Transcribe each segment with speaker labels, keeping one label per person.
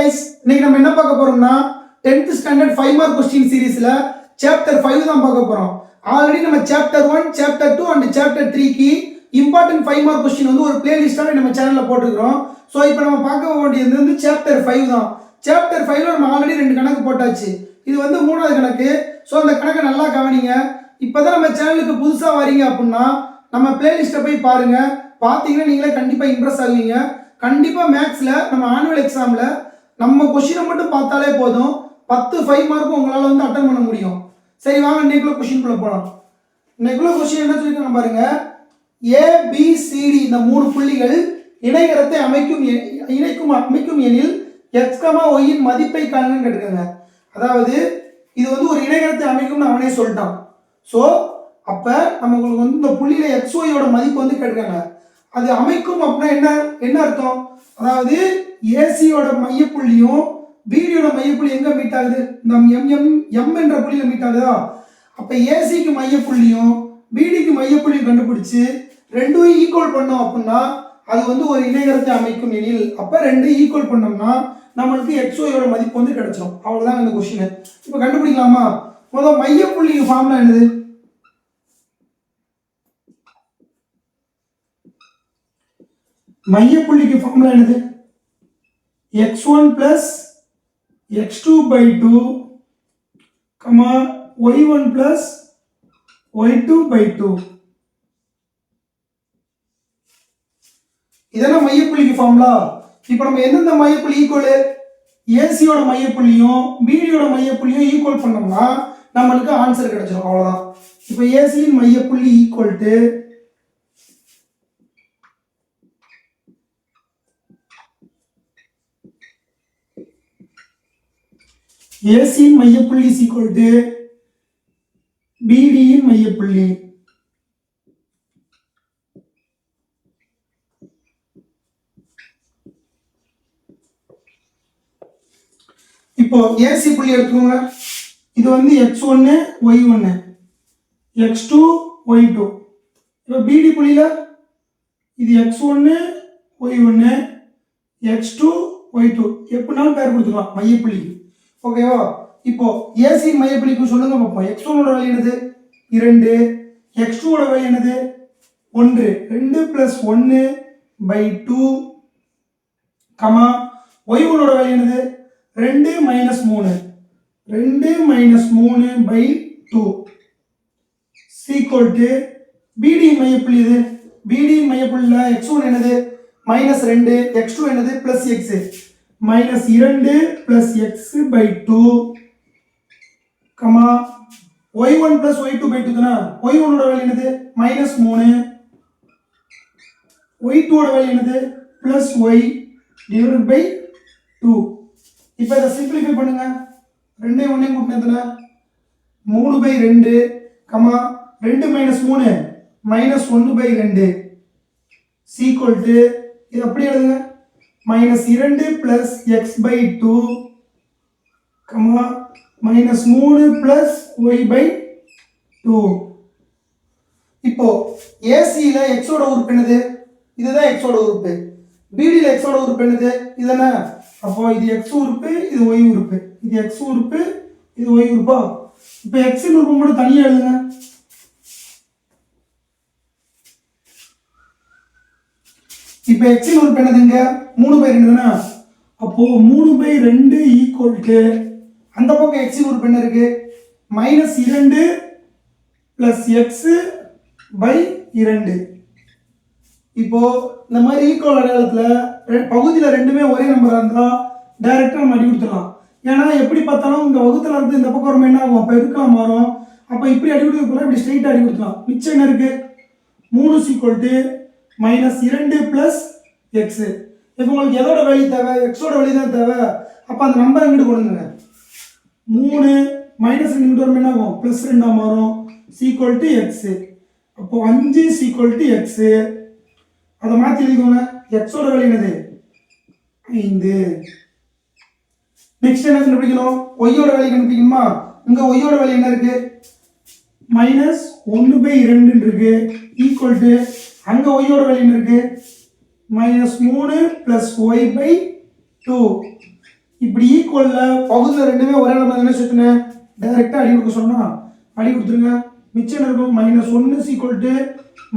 Speaker 1: guys, இன்னைக்கு நம்ம என்ன பார்க்க போறோம்னா 10th ஸ்டாண்டர்ட் 5 மார்க் क्वेश्चन சீரிஸ்ல சாப்டர் 5 தான் பார்க்க போறோம். ஆல்ரெடி நம்ம சாப்டர் 1, சாப்டர் 2 and சாப்டர் 3 க்கு இம்பார்ட்டன்ட் 5 மார்க் क्वेश्चन வந்து ஒரு பிளேலிஸ்டாவே நம்ம சேனல்ல போட்டுக்கிறோம். சோ இப்போ நம்ம பார்க்க வேண்டியது வந்து சாப்டர் 5 தான். சாப்டர் 5ல நம்ம ஆல்ரெடி ரெண்டு கணக்கு போட்டாச்சு. இது வந்து மூணாவது கணக்கு. சோ அந்த கணக்கை நல்லா கவனிங்க. இப்போதான் நம்ம சேனலுக்கு புதுசா வரீங்க அப்படின்னா நம்ம பிளேலிஸ்ட்டை போய் பாருங்க. பார்த்தீங்கன்னா நீங்களே கண்டிப்பா இம்ப்ரெஸ் ஆகுவீங்க. கண்டிப்பா மேக்ஸ்ல நம்ம ஆனுவல் எக்ஸாம்ல நம்ம क्वेश्चन மட்டும் பார்த்தாலே போதும் 10 5 மார்க் உங்களால வந்து அட்டெண்ட் பண்ண முடியும். சரி வாங்க இன்னைக்குள்ள क्वेश्चन குள்ள போலாம். இன்னைக்குள்ள क्वेश्चन என்ன சொல்லிருக்காங்க பாருங்க. A B C D இந்த மூணு புள்ளிகள் இணைகரத்தை அமைக்கும் எனில் x, y இன் மதிப்பை காண்கன்னு கேட்காங்க. அதாவது இது வந்து ஒரு இணைகரத்தை அமைக்கும்னு அவனே சொல்லிட்டான். சோ அப்ப நமக்கு வந்து இந்த புள்ளியில x y யோட மதிப்பு வந்து கேட்காங்க. அது அமைக்கும் அப்படின்னா என்ன அர்த்தம்? அதாவது AC யோட மையப்புள்ளியும் BD யோட மையப்புள்ளி எங்க மீட் ஆகுது? இந்த M என்ற புள்ளியில மீட் ஆகுதா? அப்ப AC க்கு மையப்புள்ளியும் BD க்கு மையப்புள்ளியும் கண்டுபிடிச்சு ரெண்டும் ஈக்குவல் பண்ணோம் அப்படின்னா அது வந்து ஒரு இணைகரத்தை அமைக்கும் எனில் அப்ப ரெண்டு ஈக்குவல் பண்ணோம்னா நமக்கு XY யோட மதிப்பு வந்து கிடைச்சிடும். அவ்வளவுதான் இந்த क्वेश्चन. இப்போ கண்டுபிடிக்கலாமா? முதல்ல மையப்புள்ளிக்கு ஃபார்முலா என்னது? மையப்புள்ளிக்கு ஃபார்முலா என்னது? x1 plus x2 by 2 y1 plus y2 by 2. இதெல்லாம் மையப்புள்ளிக்கு ஃபார்முலா. இப்போ நம்ம எந்தெந்த மையப்புள்ளி ஈக்குவல்? AC யோட மையப்புள்ளியும் BD யோட மையப்புள்ளியும் ஈக்குவல் பண்ணோம்னா நமக்கு ஆன்சர் கிடைச்சிடும். அவ்வளவுதான். இப்போ AC இன் மையப்புள்ளி ஈக்குவல் டு AC இன் மையப்புள்ளி is equal to BD இன் மையப்புள்ளி. இப்போ AC புள்ளி எடுத்துக்கோங்க. இது வந்து x1 y1 x2 y2. இப்போ BD புள்ளியில இது x1 y1 x2 y2 எப்படினாலும் பேர் கொடுத்துக்கலாம் மையப்புள்ளிக்கு. ஓகேவா? இப்போ AC மையப்புள்ளிக்கு சொல்லுங்க பாப்போம். x1 ஓட வேல்யூ என்னது? 2. x2 ஓட வேல்யூ என்னது? 1. 2 + 1 by 2 y1 ஓட வேல்யூ என்னது? 2 - 3. 2 - 3 by 2 equal BD மையப்புள்ளி. இது BD மையப்புள்ளில x1 என்னது? -2, x2 என்னது? +x. -2 + x by 2 y1 + y2 by 2 தானே. y1 ஓட வேல்யூ என்னது? -3. y2 ஓட வேல்யூ என்னது? +y divided by 2. இப்போ இதை சிம்பிளிஃபை பண்ணுங்க. 2 1 கூட்டினதுனா 3/2 2 - 3 -1/2 equal to இது அப்படியே எழுதுங்க. -2 + x by 2 -3 + y by 2. இப்போ AC ல x ஓட உறுப்பு என்னது? இதுதான் x ஓட உறுப்பு. BD ல x ஓட உறுப்பு என்னது? இதுதானே. அப்போ இது x உறுப்பு, இது y உறுப்பு. இது x உறுப்பு, இது y உறுப்பா? இப்போ x இன் உறுப்பு மட்டும் தனியா எழுதுங்க. இப்போ x இன் உறுப்பு என்னதுங்க? 3/2 தானே. அப்போ 3/2 ஈக்குவல் டு அந்த பக்கம் x இன் உறுப்பு என்ன இருக்கு? -2 + x by 2. இப்போ இந்த மாதிரி ஈக்குவல் அடையாளத்துல பகுதியில ரெண்டுமே ஒரே நம்பரா இருந்தா டைரக்டா நம்ம அடி கொடுத்துடலாம். ஏன்னா எப்படி பார்த்தாலும் இந்த வகுத்துல இருந்து இந்த பக்கம் ரொம்ப என்ன ஆகும்? பெருக்கலா மாறும். அப்ப இப்படி அடி கொடுக்க போல இப்படி ஸ்ட்ரைட்டா அடி கொடுக்கலாம். மிச்சம் என்ன இருக்கு? 3 -2 + x. இப்போ உங்களுக்கு எதோட வேல்யூ தேவை? x ஓட வேல்யூ தான் தேவை. அப்ப அந்த நம்பர் இங்கிட்டு கொண்டு வந்துங்க. 3 - இங்கிட்டு வரும் என்ன ஆகும்? +2 மாறும். x. அப்போ 5 x. அதை மாத்தி எழுதிக்கோங்க. x ஓட வேல்யூ என்னது? 5. நெக்ஸ்ட் என்ன கண்டுபிடிக்கணும்? y ஓட வேல்யூ கண்டுபிடிக்கணுமா? இங்க y ஓட வேல்யூ என்ன இருக்கு? -1/2 இருக்கு. ஈக்குவல் டு அங்க y ஓட வேல்யூ என்ன இருக்கு? -3 + y by 2. இப்படி ஈக்குவலில் பகுதியில் ரெண்டுமே ஒரே நம்ம என்ன சேர்த்துனேன் டைரெக்டாக அடி கொடுக்க சொன்னால் அடி கொடுத்துருங்க. மிச்சம் இருக்கும் -1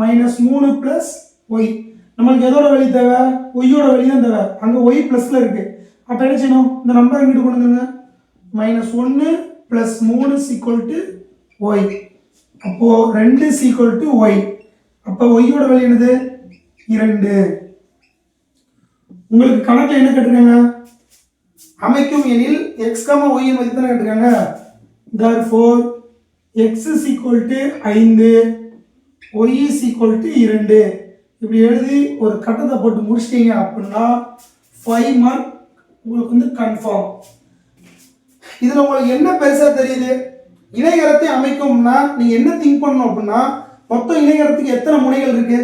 Speaker 1: -3 + y. நம்மளுக்கு எதோட வெளி தேவை? ஒய்யோட வெளி தான் தேவை. அங்கே ஒய் ப்ளஸில் இருக்குது. அப்போ என்ன செய்யணும்? இந்த நம்பர் எங்கிட்டு கொண்டு வந்துருங்க. -1 + 3 = y. அப்போது 2 = y. அப்போ ஒய்யோட வெளி என்னது? 2. உங்களுக்கு கணக்கில் என்ன கேட்டிருக்காங்க? அமைக்கும் எனில் x, y இன் மதிப்பு தானே கேட்டிருக்காங்க. therefore x = 5, y = 2. இப்படி எழுதி ஒரு கட்டத்தை போட்டு முடிச்சிட்டீங்க அப்படின்னா 5 மார்க் உங்களுக்கு வந்து கன்ஃபார்ம். இதில் உங்களுக்கு என்ன பெருசாக தெரியுது? இணைகரத்தை அமைக்கும்னா நீங்கள் என்ன திங்க் பண்ணணும் அப்படின்னா மொத்தம் இணைகரத்துக்கு எத்தனை முனைகள் இருக்கு?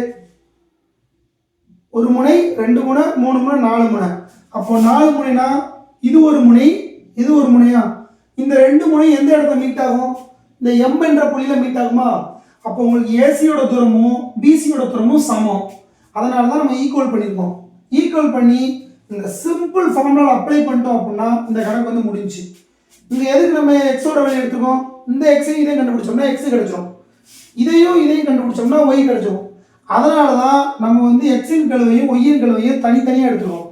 Speaker 1: ஒரு முனை, 2 முனை, 3 முனை, 4 முனை. அப்போ 4 முனைனா இது ஒரு முனை, இது ஒரு முனையா? இந்த 2 முனை எந்த இடத்துல மீட் ஆகும்? இந்த M என்ற புள்ளியில் மீட் ஆகுமா? அப்போ உங்களுக்கு ஏசியோட தூரமும் பிசியோட தூரமும் சமம். அதனால தான் நம்ம ஈக்குவல் பண்ணியிருக்கோம். ஈக்குவல் பண்ணி இந்த சிம்பிள் ஃபார்முலா அப்ளை பண்ணிட்டோம் அப்படின்னா இந்த கணக்கு வந்து முடிஞ்சு. இங்கே எதுக்கு நம்ம எக்ஸோட வெளியே எடுத்துக்கோம்? இந்த எக்ஸையும் இதையும் கண்டுபிடிச்சோம்னா எக்ஸ் கிடைச்சிடும், இதையும் கண்டுபிடிச்சோம்னா ஒய் கிடைச்சிடும். அதனால தான் நம்ம வந்து எக்ஸின் கலவையும் ஒய்யின் கலவையும் தனித்தனியாக எடுத்துருவோம்.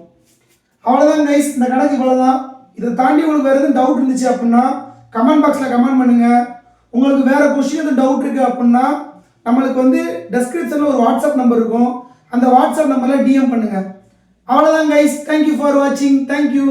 Speaker 1: அவ்வளோதான் கைஸ், இந்த கணக்கு இவ்வளோதான். இதை தாண்டி உங்களுக்கு வேறு எதுவும் டவுட் இருந்துச்சு அப்படின்னா கமெண்ட் பாக்ஸில் கமெண்ட் பண்ணுங்கள். உங்களுக்கு வேறு கொஸ்டின் எதுவும் டவுட் இருக்குது அப்படின்னா நம்மளுக்கு வந்து டெஸ்கிரிப்ஷனில் ஒரு வாட்ஸ்அப் நம்பர் இருக்கும். அந்த வாட்ஸ்அப் நம்பரில் டிஎம் பண்ணுங்கள். அவ்வளோதான் கைஸ், தேங்க்யூ ஃபார் வாட்சிங். தேங்க்யூ.